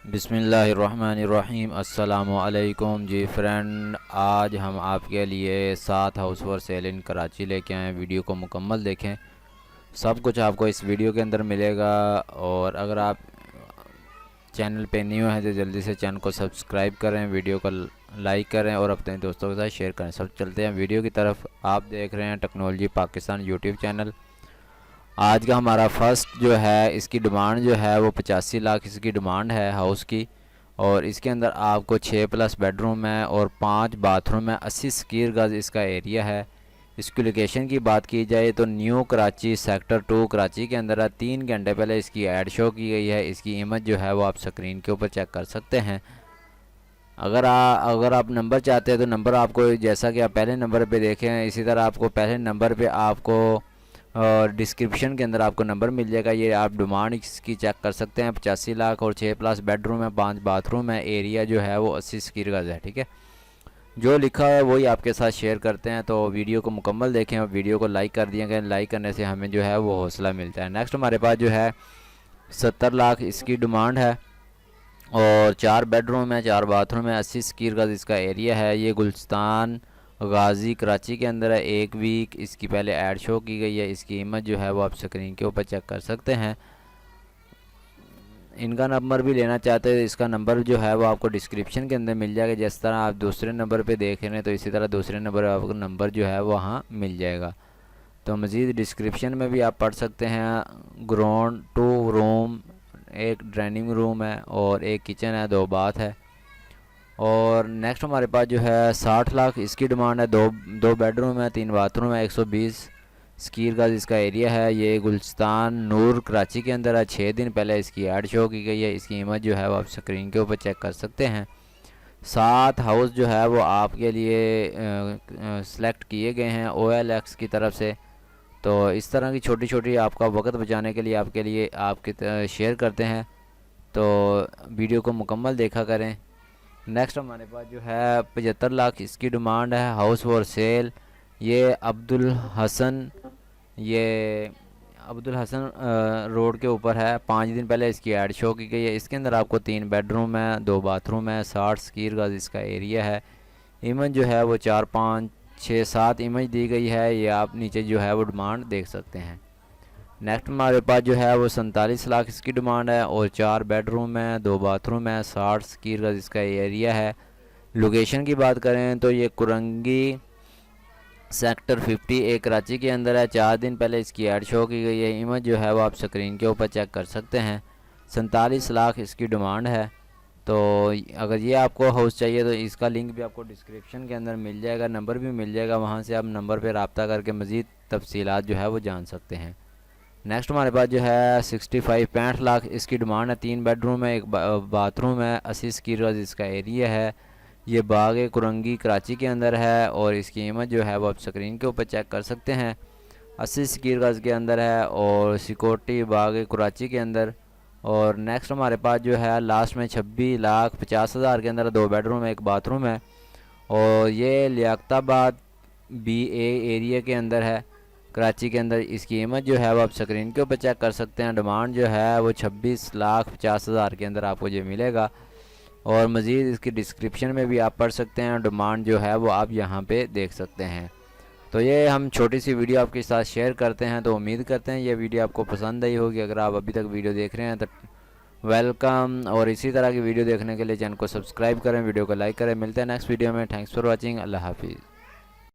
बिस्मिल्लाहिर्रहमानिर्रहीम। अस्सलामुअलैकुम जी फ्रेंड, आज हम आपके लिए 7 हाउस फॉर सेल इन कराची लेके आए हैं। वीडियो को मुकम्मल देखें, सब कुछ आपको इस वीडियो के अंदर मिलेगा। और अगर आप चैनल पे न्यू हैं तो जल्दी से चैनल को सब्सक्राइब करें, वीडियो को लाइक करें और अपने दोस्तों के साथ शेयर करें। सब चलते हैं वीडियो की तरफ। आप देख रहे हैं टेक्नोलॉजी पाकिस्तान यूट्यूब चैनल। आज का हमारा फर्स्ट जो है, इसकी डिमांड जो है वो 85 लाख इसकी डिमांड है हाउस की। और इसके अंदर आपको 6+ बेडरूम है और 5 बाथरूम है। 80 स्क्वायर गज इसका एरिया है। इसकी लोकेशन की बात की जाए तो न्यू कराची सेक्टर 2 कराची के अंदर है। 3 घंटे पहले इसकी ऐड शो की गई है। इसकी इमेज जो है वो आप स्क्रीन के ऊपर चेक कर सकते हैं। अगर आप नंबर चाहते हैं तो नंबर आपको, जैसा कि आप पहले नंबर पे देखें, इसी तरह आपको पहले नंबर पे आपको और डिस्क्रिप्शन के अंदर आपको नंबर मिल जाएगा। ये आप डिमांड इसकी चेक कर सकते हैं। 85 लाख और 6+ बेडरूम है, 5 बाथरूम है। एरिया जो है वो 80 स्क्वायर गज है। ठीक है, जो लिखा है वही आपके साथ शेयर करते हैं। तो वीडियो को मुकम्मल देखें और वीडियो को लाइक कर दिया गया। लाइक करने से हमें जो है वो हौसला मिलता है। नेक्स्ट हमारे पास जो है 70 लाख इसकी डिमांड है और 4 बेडरूम है, 4 बाथरूम है। 80 स्क्वायर गज इसका एरिया है। ये गुलिस्तान गाज़ी कराची के अंदर है। 1 वीक इसकी पहले ऐड शो की गई है। इसकी इमेज जो है वो आप स्क्रीन के ऊपर चेक कर सकते हैं। इनका नंबर भी लेना चाहते हैं, इसका नंबर जो है वो आपको डिस्क्रिप्शन के अंदर मिल जाएगा। जिस तरह आप दूसरे नंबर पे देख रहे हैं तो इसी तरह दूसरे नंबर पर आपको नंबर जो है वो वहाँ मिल जाएगा। तो मज़ीद डिस्क्रिप्शन में भी आप पढ़ सकते हैं। ग्राउंड 2 रूम, 1 डाइनिंग रूम है और 1 किचन है, 2 बाथ है। और नेक्स्ट हमारे पास जो है 60 लाख इसकी डिमांड है। दो बेडरूम है, 3 बाथरूम है, 120 स्क्वायर गज इसका एरिया है। ये गुलिस्तान नूर कराची के अंदर है। 6 दिन पहले इसकी ऐड शो की गई है। इसकी इमेज जो है वो आप स्क्रीन के ऊपर चेक कर सकते हैं। 7 हाउस जो है वो आपके लिए सिलेक्ट किए गए हैं OLX की तरफ से। तो इस तरह की छोटी छोटी आपका वक्त बचाने के लिए आपके शेयर करते हैं। तो वीडियो को मुकम्मल देखा करें। नेक्स्ट हमारे पास जो है 75 लाख इसकी डिमांड है, हाउस फॉर सेल। ये अब्दुल हसन रोड के ऊपर है। 5 दिन पहले इसकी ऐड शो की गई है। इसके अंदर आपको 3 बेडरूम है, 2 बाथरूम है, 60 स्क्वायर गज इसका एरिया है। इमेज जो है वो 4 5 6 7 इमेज दी गई है। ये आप नीचे जो है वो डिमांड देख सकते हैं। नेक्स्ट हमारे पास जो है वो 47 लाख इसकी डिमांड है और 4 बेडरूम है, 2 बाथरूम है, 60 स्क्वायर गज इसका एरिया है। लोकेशन की बात करें तो ये कुरंगी सेक्टर 50 कराची के अंदर है। 4 दिन पहले इसकी ऐड शो की गई है। इमेज जो है वो आप स्क्रीन के ऊपर चेक कर सकते हैं। 47 लाख इसकी डिमांड है। तो अगर ये आपको हाउस चाहिए तो इसका लिंक भी आपको डिस्क्रिप्शन के अंदर मिल जाएगा, नंबर भी मिल जाएगा। वहाँ से आप नंबर पर रब्ता करके मज़ीद तफसीलात जो है वो जान सकते हैं। नेक्स्ट हमारे पास जो है 65 लाख इसकी डिमांड है। 3 बेडरूम है, 1 बाथरूम है, 80 स्क्वायर गज इसका एरिया है। ये बाग कुरंगी कराची के अंदर है और इसकी इमेज जो है वो आप स्क्रीन के ऊपर चेक कर सकते हैं। 80 स्क्वायर गज के अंदर है और सिक्योरिटी बाग कराची के अंदर। और नेक्स्ट हमारे पास जो है लास्ट में 26,50,000 के अंदर 2 बेडरूम है, 1 बाथरूम है। और ये लियाकताबाद BA एरिया के अंदर है कराची के अंदर। इसकी इमेज जो है वो आप स्क्रीन के ऊपर चेक कर सकते हैं। डिमांड जो है वो 26,50,000 के अंदर आपको ये मिलेगा। और मज़ीद इसकी डिस्क्रिप्शन में भी आप पढ़ सकते हैं। डिमांड जो है वो आप यहाँ पे देख सकते हैं। तो ये हम छोटी सी वीडियो आपके साथ शेयर करते हैं। तो उम्मीद करते हैं ये वीडियो आपको पसंद आई होगी। अगर आप अभी तक वीडियो देख रहे हैं तो वेलकम, और इसी तरह की वीडियो देखने के लिए चैनल को सब्सक्राइब करें, वीडियो को लाइक करें। मिलते हैं नेक्स्ट वीडियो में। Thanks for watching. अल्लाह हाफिज़।